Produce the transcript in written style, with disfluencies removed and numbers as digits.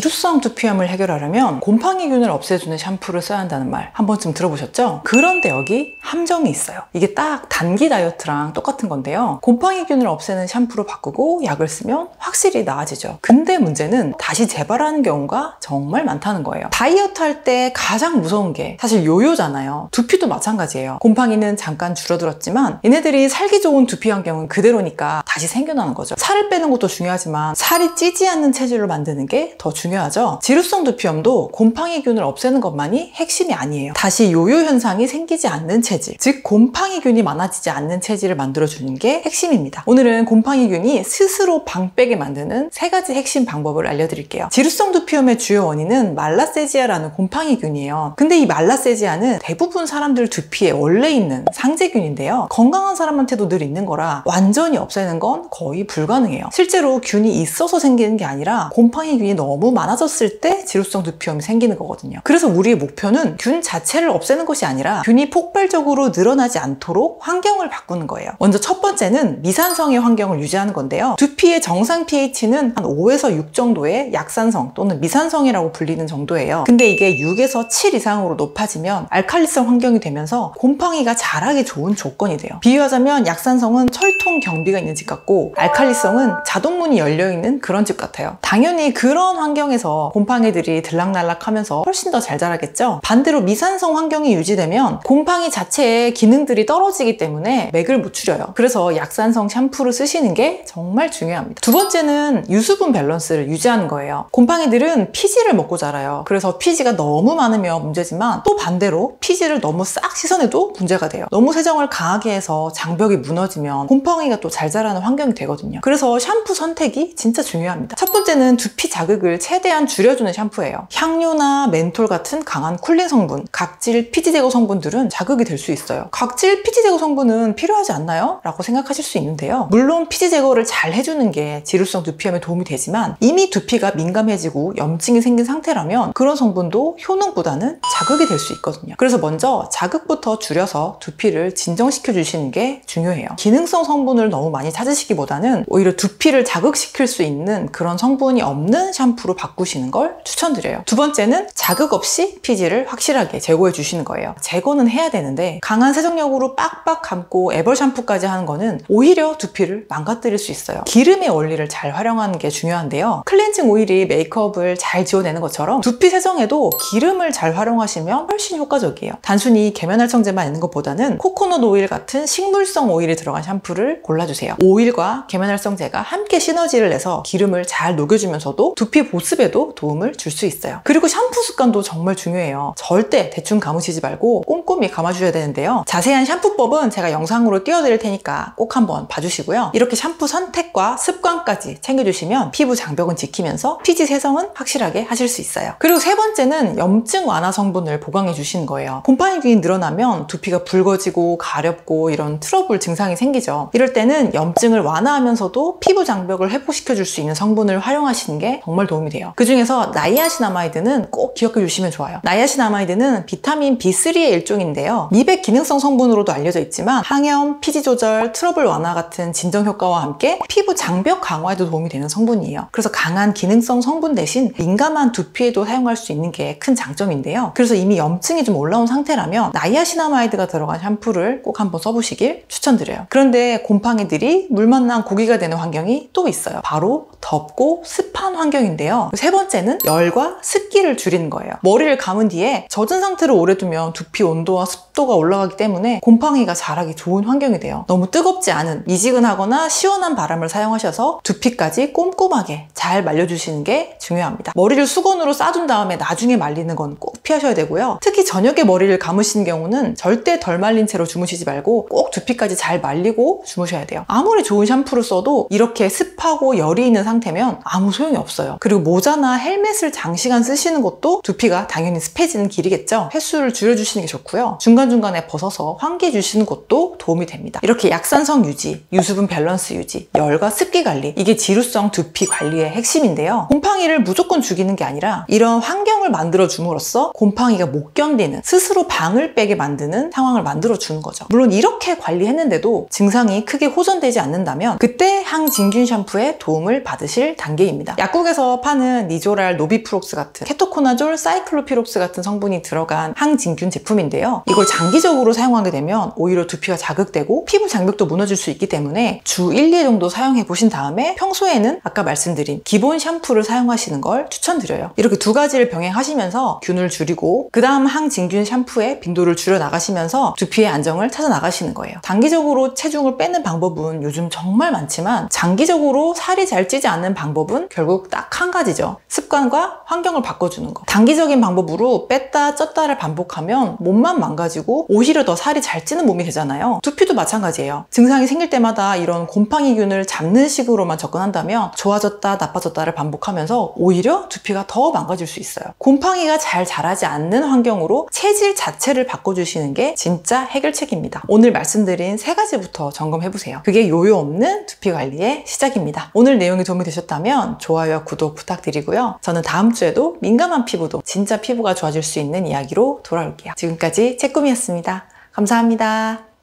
지루성 두피염을 해결하려면 곰팡이균을 없애주는 샴푸를 써야 한다는 말 한 번쯤 들어보셨죠? 그런데 여기 함정이 있어요. 이게 딱 단기 다이어트랑 똑같은 건데요. 곰팡이균을 없애는 샴푸로 바꾸고 약을 쓰면 확실히 나아지죠. 근데 문제는 다시 재발하는 경우가 정말 많다는 거예요. 다이어트 할 때 가장 무서운 게 사실 요요잖아요. 두피도 마찬가지예요. 곰팡이는 잠깐 줄어들었지만 얘네들이 살기 좋은 두피 환경은 그대로니까 다시 생겨나는 거죠. 살을 빼는 것도 중요하지만 살이 찌지 않는 체질로 만드는 게 더 중요하죠. 지루성 두피염도 곰팡이균을 없애는 것만이 핵심이 아니에요. 다시 요요 현상이 생기지 않는 체질, 즉 곰팡이균이 많아지지 않는 체질을 만들어주는 게 핵심입니다. 오늘은 곰팡이균이 스스로 방 빼게 만드는 3가지 핵심 방법을 알려드릴게요. 지루성 두피염의 주요 원인은 말라세지아라는 곰팡이균이에요. 근데 이 말라세지아는 대부분 사람들 두피에 원래 있는 상재균인데요. 건강한 사람한테도 늘 있는 거라 완전히 없애는 건 거의 불가능해요. 실제로 균이 있어서 생기는 게 아니라 곰팡이균이 너무 많아졌을 때 지루성 두피염이 생기는 거거든요. 그래서 우리의 목표는 균 자체를 없애는 것이 아니라 균이 폭발적으로 늘어나지 않도록 환경을 바꾸는 거예요. 먼저 첫 번째는 미산성의 환경을 유지하는 건데요. 두피의 정상 pH는 한 5에서 6 정도의 약산성 또는 미산성이라고 불리는 정도예요. 근데 이게 6에서 7 이상으로 높아지면 알칼리성 환경이 되면서 곰팡이가 자라기 좋은 조건이 돼요. 비유하자면 약산성은 철통 경비가 있는 집 같고 알칼리성은 자동문이 열려있는 그런 집 같아요. 당연히 그런 환경에서 곰팡이들이 들락날락 하면서 훨씬 더 잘 자라겠죠. 반대로 미산성 환경이 유지되면 곰팡이 자체의 기능들이 떨어지기 때문에 맥을 못 추려요. 그래서 약산성 샴푸를 쓰시는 게 정말 중요합니다. 두 번째는 유수분 밸런스를 유지하는 거예요. 곰팡이들은 피지를 먹고 자라요. 그래서 피지가 너무 많으면 문제지만 또 반대로 피지를 너무 싹 씻어내도 문제가 돼요. 너무 세정을 강하게 해서 장벽이 무너지면 곰팡이가 또 잘 자라는 환경이 되거든요. 그래서 샴푸 선택이 진짜 중요합니다. 첫 번째는 두피 자극을 최대한 줄여주는 샴푸예요. 향료나 멘톨 같은 강한 쿨링 성분, 각질 피지 제거 성분들은 자극이 될 수 있어요. 각질 피지 제거 성분은 필요하지 않나요? 라고 생각하실 수 있는데요. 물론 피지 제거를 잘 해주는 게 지루성 두피염에 도움이 되지만 이미 두피가 민감해지고 염증이 생긴 상태라면 그런 성분도 효능보다는 자극이 될 수 있거든요. 그래서 먼저 자극부터 줄여서 두피를 진정시켜 주시는 게 중요해요. 기능성 성분을 너무 많이 찾으시기보다는 오히려 두피를 자극시킬 수 있는 그런 성분이 없는 샴푸로 바꾸시는 걸 추천드려요. 두 번째는 자극 없이 피지를 확실하게 제거해 주시는 거예요. 제거는 해야 되는데 강한 세정력으로 빡빡 감고 애벌 샴푸까지 하는 거는 오히려 두피를 망가뜨릴 수 있어요. 기름의 원리를 잘 활용하는 게 중요한데요. 클렌징 오일이 메이크업을 잘 지워내는 것처럼 두피 세정에도 기름을 잘 활용하시면 훨씬 효과적이에요. 단순히 계면활성제만 있는 것보다는 코코넛 오일 같은 식물성 오일이 들어간 샴푸를 골라주세요. 오일과 계면활성제가 함께 시너지를 내서 기름을 잘 녹여주면서도 두피 보습에도 도움을 줄 수 있어요. 그리고 샴푸 습관도 정말 중요해요. 절대 대충 감으시지 말고 꼼꼼히 감아주셔야 되는데요. 자세한 샴푸법은 제가 영상으로 띄워드릴 테니까 꼭 한번 봐주시고요. 이렇게 샴푸 선택과 습관까지 챙겨주시면 피부 장벽은 지키면서 피지 세정은 확실하게 하실 수 있어요. 그리고 세 번째는 염증 완화 성분을 보강해 주시는 거예요. 곰팡이균이 늘어나면 두피가 붉어지고 가렵고 이런 트러블 증상이 생기죠. 이럴 때는 염증을 완화하면서도 피부 장벽을 회복시켜 줄 수 있는 성분을 활용하시는 게 정말 도움이 돼요. 그 중에서 나이아신아마이드는 꼭 기억해 주시면 좋아요. 나이아신아마이드는 비타민 B3의 일종인데요. 미백 기능성 성분으로도 알려져 있지만 항염, 피지 조절, 트러블 완화 같은 진정 효과와 함께 피부 장벽 강화에도 도움이 되는 성분이에요. 그래서 강한 기능성 성분 대신 민감한 두피에도 사용할 수 있는 게 큰 장점인데요. 그래서 이미 염증이 좀 올라온 상태라면 나이아신아마이드가 들어간 샴푸를 꼭 한번 써보시길 추천드려요. 그런데 곰팡이들이 물 만난 고기가 되는 환경이 또 있어요. 바로 덥고 습한 환경인데요. 세 번째는 열과 습기를 줄이는 거예요. 머리를 감은 뒤에 젖은 상태로 오래 두면 두피 온도와 습도가 올라가기 때문에 곰팡이가 자라기 좋은 환경이 돼요. 너무 뜨겁지 않은 미지근하거나 시원한 바람을 사용하셔서 두피까지 꼼꼼하게 잘 말려주시는 게 중요합니다. 머리를 수건으로 싸둔 다음에 나중에 말리는 건 꼭 피하셔야 되고요. 특히 저녁에 머리를 감으시는 경우는 절대 덜 말린 채로 주무시지 말고 꼭 두피까지 잘 말리고 주무셔야 돼요. 아무리 좋은 샴푸를 써도 이렇게 습하고 열이 있는 상태면 아무 소용이 없어요. 그리고 모자나 헬멧을 장시간 쓰시는 것도 두피가 당연히 습해지는 길이겠죠. 횟수를 줄여주시는 게 좋고요. 중간중간에 벗어서 환기해 주시는 것도 도움이 됩니다. 이렇게 약산성 유지, 유수분 밸런스 유지, 열과 습기 관리, 이게 지루성 두피 관리의 핵심인데요. 곰팡이를 무조건 죽이는 게 아니라 이런 환경을 체중을 만들어 줌으로써 곰팡이가 못 견디는, 스스로 방을 빼게 만드는 상황을 만들어 주는 거죠. 물론 이렇게 관리했는데도 증상이 크게 호전되지 않는다면 그때 항진균 샴푸의 도움을 받으실 단계입니다. 약국에서 파는 니조랄, 노비프록스 같은 케토코나졸, 사이클로피록스 같은 성분이 들어간 항진균 제품인데요. 이걸 장기적으로 사용하게 되면 오히려 두피가 자극되고 피부 장벽도 무너질 수 있기 때문에 주 1, 2회 정도 사용해 보신 다음에 평소에는 아까 말씀드린 기본 샴푸를 사용하시는 걸 추천드려요. 이렇게 두 가지를 병행하시면서 균을 줄이고 그 다음 항진균 샴푸의 빈도를 줄여 나가시면서 두피의 안정을 찾아 나가시는 거예요. 단기적으로 체중을 빼는 방법은 요즘 정말 많지만 장기적으로 살이 잘 찌지 않는 방법은 결국 딱 한 가지죠. 습관과 환경을 바꿔주는 거. 단기적인 방법으로 뺐다 쪘다를 반복하면 몸만 망가지고 오히려 더 살이 잘 찌는 몸이 되잖아요. 두피도 마찬가지예요. 증상이 생길 때마다 이런 곰팡이균을 잡는 식으로만 접근한다면 좋아졌다 나빠졌다를 반복하면서 오히려 두피가 더 망가질 수 있어요. 곰팡이가 잘 자라지 않는 환경으로 체질 자체를 바꿔주시는 게 진짜 해결책입니다. 오늘 말씀드린 3가지부터 점검해보세요. 그게 요요 없는 두피 관리의 시작입니다. 오늘 내용이 도움이 되셨다면 좋아요와 구독 부탁드리고요. 저는 다음 주에도 민감한 피부도 진짜 피부가 좋아질 수 있는 이야기로 돌아올게요. 지금까지 채꾸미였습니다. 감사합니다.